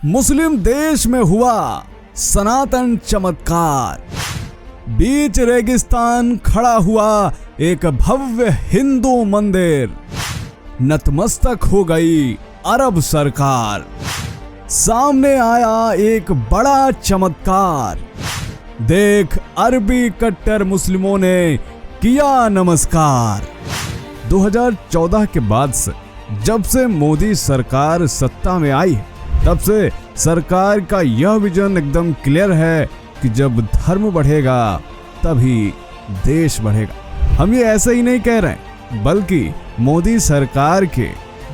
मुस्लिम देश में हुआ सनातन चमत्कार। बीच रेगिस्तान खड़ा हुआ एक भव्य हिंदू मंदिर। नतमस्तक हो गई अरब सरकार। सामने आया एक बड़ा चमत्कार। देख अरबी कट्टर मुस्लिमों ने किया नमस्कार। 2014 के बाद से जब से मोदी सरकार सत्ता में आई है, तब से सरकार का यह विजन एकदम क्लियर है कि जब धर्म बढ़ेगा तभी देश बढ़ेगा। हम ये ऐसे ही नहीं कह रहे, बल्कि मोदी सरकार के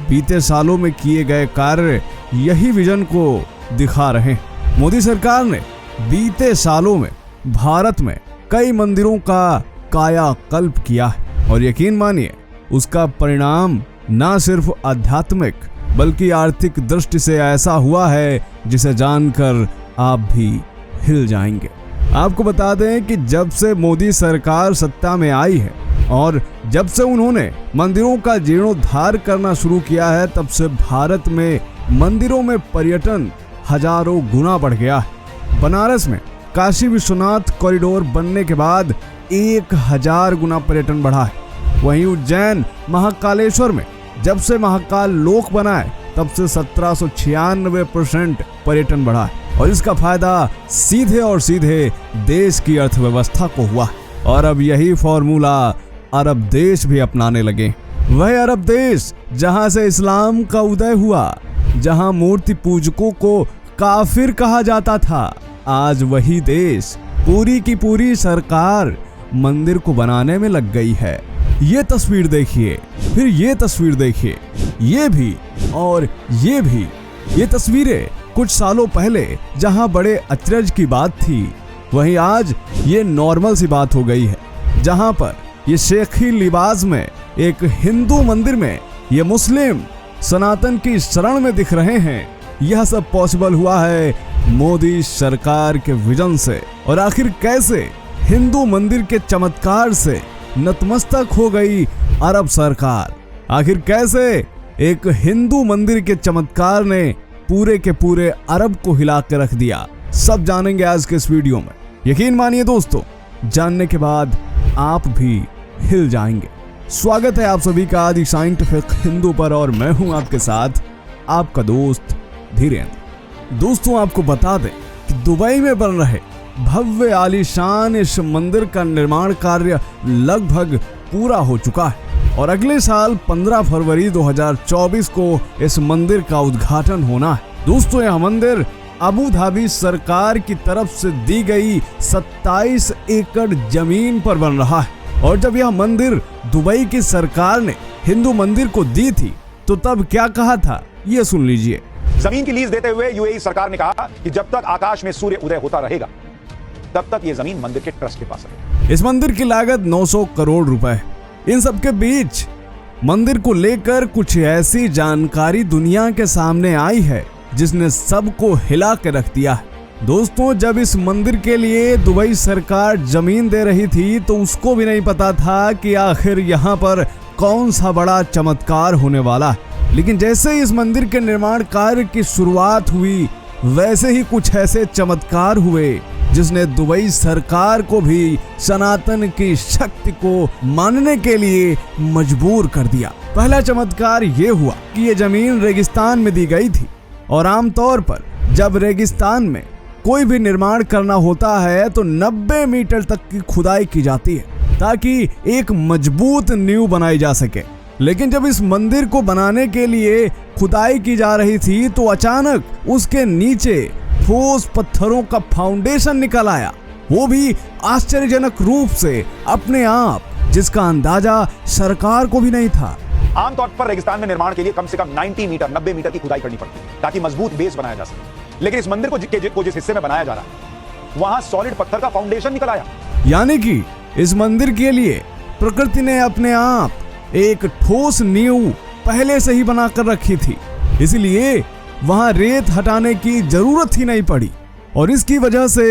बीते सालों में किए गए कार्य यही विजन को दिखा रहे हैं। मोदी सरकार ने बीते सालों में भारत में कई मंदिरों का कायाकल्प किया है और यकीन मानिए उसका परिणाम न सिर्फ आध्यात्मिक बल्कि आर्थिक दृष्टि से ऐसा हुआ है जिसे जानकर आप भी हिल जाएंगे। आपको बता दें कि जब से मोदी सरकार सत्ता में आई है और जब से उन्होंने मंदिरों का जीर्णोद्धार करना शुरू किया है, तब से भारत में मंदिरों में पर्यटन हजारों गुना बढ़ गया है। बनारस में काशी विश्वनाथ कॉरिडोर बनने के बाद 1000 गुना पर्यटन बढ़ा है। वहीं उज्जैन महाकालेश्वर में जब से महाकाल लोक बना है, तब से 1796% पर्यटन बढ़ा है और इसका फायदा सीधे और सीधे देश की अर्थव्यवस्था को हुआ और अब यही फॉर्मूला अरब देश भी अपनाने लगे। वह अरब देश जहां से इस्लाम का उदय हुआ, जहां मूर्ति पूजकों को काफिर कहा जाता था, आज वही देश पूरी की पूरी सरकार मंदिर को बनाने में लग गई है। ये तस्वीर देखिए, फिर ये तस्वीर देखिए, ये भी और ये भी। ये तस्वीरें कुछ सालों पहले जहां बड़े अचरज की बात थी, वहीं आज ये नॉर्मल सी बात हो गई है। जहां पर ये शेखी लिबास में एक हिंदू मंदिर में ये मुस्लिम सनातन की शरण में दिख रहे हैं, यह सब पॉसिबल हुआ है मोदी सरकार के विजन से। और आखिर कैसे हिंदू मंदिर के चमत्कार से नतमस्तक हो गई अरब सरकार? आखिर कैसे एक हिंदू मंदिर के चमत्कार ने पूरे के पूरे अरब को हिला के रख दिया, सब जानेंगे आज के इस वीडियो में। यकीन मानिए दोस्तों, जानने के बाद आप भी हिल जाएंगे। स्वागत है आप सभी का आदि साइंटिफिक हिंदू पर और मैं हूं आपके साथ आपका दोस्त धीरेन्द्र। दोस्तों आपको बता दें कि दुबई में बन रहे भव्य आलीशान इस मंदिर का निर्माण कार्य लगभग पूरा हो चुका है और अगले साल 15 फरवरी 2024 को इस मंदिर का उद्घाटन होना है। दोस्तों यह मंदिर अबू धाबी सरकार की तरफ से दी गई 27 एकड़ जमीन पर बन रहा है और जब यह मंदिर दुबई की सरकार ने हिंदू मंदिर को दी थी तो तब क्या कहा था, ये सुन लीजिए। जमीन की लीज देते हुए यूएई सरकार ने कहा कि जब तक आकाश में सूर्य उदय होता रहेगा तब तक ये जमीन मंदिर के ट्रस्ट के पास रहेगी। इस मंदिर की लागत 900 करोड़ रुपए है। इन सब के बीच मंदिर को लेकर कुछ ऐसी जानकारी दुनिया के सामने आई है जिसने सबको हिला के रख दिया है। दोस्तों जब इस मंदिर के लिए दुबई सरकार जमीन दे रही थी तो उसको भी नहीं पता था कि आखिर यहाँ पर कौन सा बड़ा चमत्कार होने वाला है। लेकिन जैसे ही इस मंदिर के निर्माण कार्य की शुरुआत हुई, वैसे ही कुछ ऐसे चमत्कार हुए जिसने दुबई सरकार को भी सनातन की शक्ति को मानने के लिए मजबूर कर दिया। पहला चमत्कार ये हुआ कि ये जमीन रेगिस्तान में दी गई थी और आमतौर पर जब रेगिस्तान में कोई भी निर्माण करना होता है तो 90 मीटर तक की खुदाई की जाती है ताकि एक मजबूत नींव बनाई जा सके। लेकिन जब इस मंदिर को बनाने के लिए खुदाई की जा रही थी तो अचानक उसके नीचे ठोस पत्थरों का फाउंडेशन निकल आया, वो भी आश्चर्यजनक रूप से अपने आप, जिसका अंदाजा सरकार को भी नहीं था। आमतौर पर रेगिस्तान में निर्माण के लिए कम से कम 90 मीटर की खुदाई करनी पड़ती है ताकि मजबूत बेस बनाया जा सके। लेकिन इस मंदिर को जिस हिस्से में बनाया जा रहा है वहां सॉलिड पत्थर का फाउंडेशन निकल आया। यानी कि इस मंदिर के लिए प्रकृति ने अपने आप एक ठोस नींव पहले से ही बनाकर रखी थी, इसलिए वहां रेत हटाने की जरूरत ही नहीं पड़ी और इसकी वजह से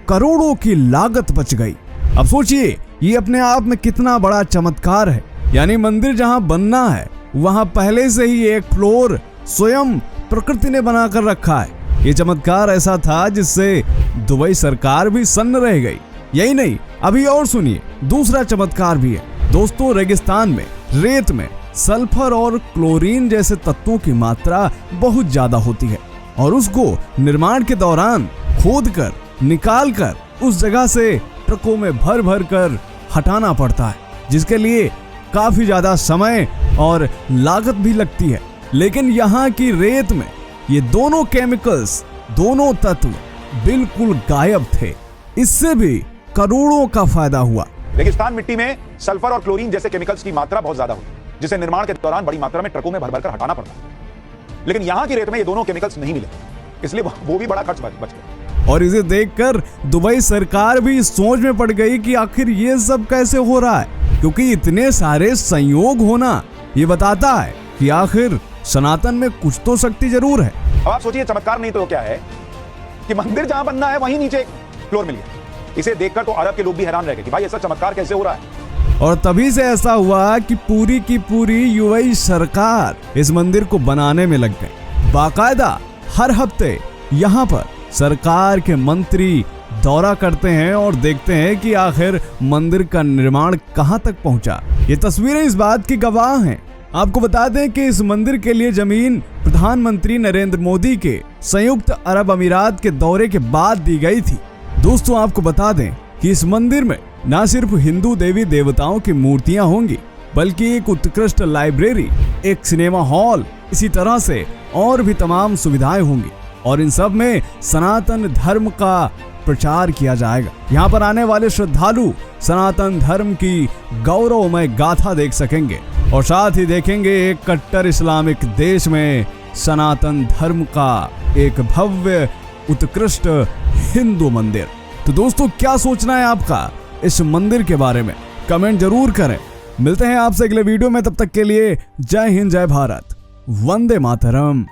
करोड़ों की लागत बच गई। अब सोचिए ये अपने आप में कितना बड़ा चमत्कार है। यानी मंदिर जहां बनना है वहां पहले से ही एक फ्लोर स्वयं प्रकृति ने बनाकर रखा है ये चमत्कार ऐसा था जिससे दुबई सरकार भी सन्न रह गई। यही नहीं, अभी और सुनिए, दूसरा चमत्कार भी है। दोस्तों, रेगिस्तान में रेत में सल्फर और क्लोरीन जैसे तत्वों की मात्रा बहुत ज्यादा होती है और उसको निर्माण के दौरान खोद कर निकाल कर उस जगह से ट्रकों में भर भर कर हटाना पड़ता है, जिसके लिए काफी ज्यादा समय और लागत भी लगती है। लेकिन यहाँ की रेत में ये दोनों केमिकल्स, दोनों तत्व बिल्कुल गायब थे। इससे भी करोड़ों का फायदा हुआ। रेगिस्तान मिट्टी में सल्फर और क्लोरीन जैसे केमिकल्स की मात्रा बहुत ज्यादा होती है, जिसे निर्माण के दौरान बड़ी मात्रा में ट्रकों में भर भर कर हटाना पड़ता है। लेकिन यहाँ की रेत में ये दोनों केमिकल्स नहीं मिले, इसलिए वो भी बड़ा खर्च बच गया। और इसे देखकर दुबई सरकार भी सोच में पड़ गई कि आखिर ये सब कैसे हो रहा है, क्योंकि इतने सारे संयोग होना ये बताता है कि आखिर सनातन में कुछ तो शक्ति जरूर है। अब आप सोचिए, चमत्कार नहीं तो क्या है कि मंदिर जहां बनना है वहीं नीचे फ्लोर मिल गया। इसे देखकर तो अरब के लोग भी हैरान रह गए कि भाई ऐसा चमत्कार कैसे हो रहा है। और तभी से ऐसा हुआ कि पूरी की पूरी यूएई सरकार इस मंदिर को बनाने में लग गई। बाकायदा हर हफ्ते यहाँ पर सरकार के मंत्री दौरा करते हैं और देखते हैं कि आखिर मंदिर का निर्माण कहां तक पहुंचा। ये तस्वीरें इस बात की गवाह हैं। आपको बता दें कि इस मंदिर के लिए जमीन प्रधानमंत्री नरेंद्र मोदी के संयुक्त अरब अमीरात के दौरे के बाद दी गई थी। दोस्तों, आपको बता दें कि इस मंदिर में न सिर्फ हिंदू देवी देवताओं की मूर्तियां होंगी, बल्कि एक उत्कृष्ट लाइब्रेरी, एक सिनेमा हॉल, इसी तरह से और भी तमाम सुविधाएं होंगी और इन सब में सनातन धर्म का प्रचार किया जाएगा। यहाँ पर आने वाले श्रद्धालु सनातन धर्म की गौरवमय गाथा देख सकेंगे और साथ ही देखेंगे एक कट्टर इस्लामिक देश में सनातन धर्म का एक भव्य उत्कृष्ट हिंदू मंदिर। तो दोस्तों, क्या सोचना है आपका इस मंदिर के बारे में? कमेंट जरूर करें। मिलते हैं आपसे अगले वीडियो में, तब तक के लिए जय हिंद, जय भारत, वंदे मातरम।